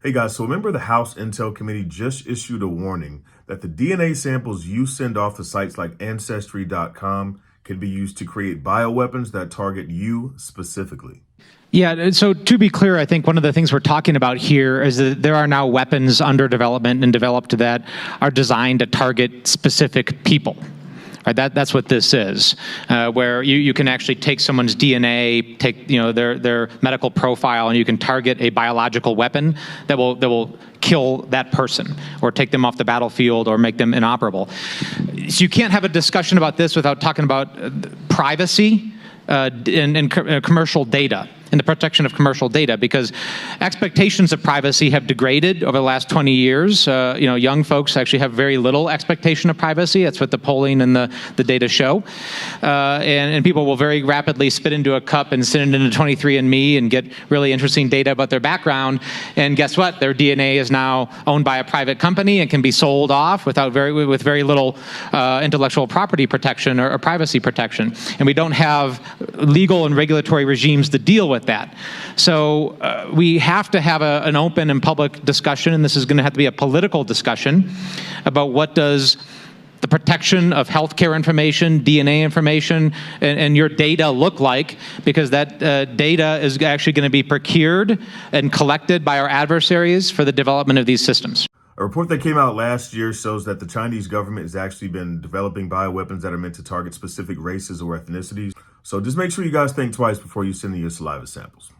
Hey guys, so remember the House Intel Committee just issued a warning that the DNA samples you send off to sites like Ancestry.com can be used to create bioweapons that target you specifically. Yeah, so to be clear, I think one of the things we're talking about here is that there are now weapons under development and developed that are designed to target specific people. Right, that's what this is, where you can actually take someone's DNA, take their medical profile, and you can target a biological weapon that will kill that person or take them off the battlefield or make them inoperable. So you can't have a discussion about this without talking about privacy and commercial data and the protection of commercial data, because expectations of privacy have degraded over the last 20 years. Young folks actually have very little expectation of privacy. That's what the polling and the data show. And people will very rapidly spit into a cup and send it into 23andMe and get really interesting data about their background. And guess what? Their DNA is now owned by a private company and can be sold off with very little intellectual property protection or privacy protection. And we don't have legal and regulatory regimes to deal with that. So we have to have an open and public discussion, and this is going to have to be a political discussion about what does the protection of healthcare information, DNA information, and your data look like, because that data is actually going to be procured and collected by our adversaries for the development of these systems. A report that came out last year shows that the Chinese government has actually been developing bioweapons that are meant to target specific races or ethnicities. So just make sure you guys think twice before you send in your saliva samples.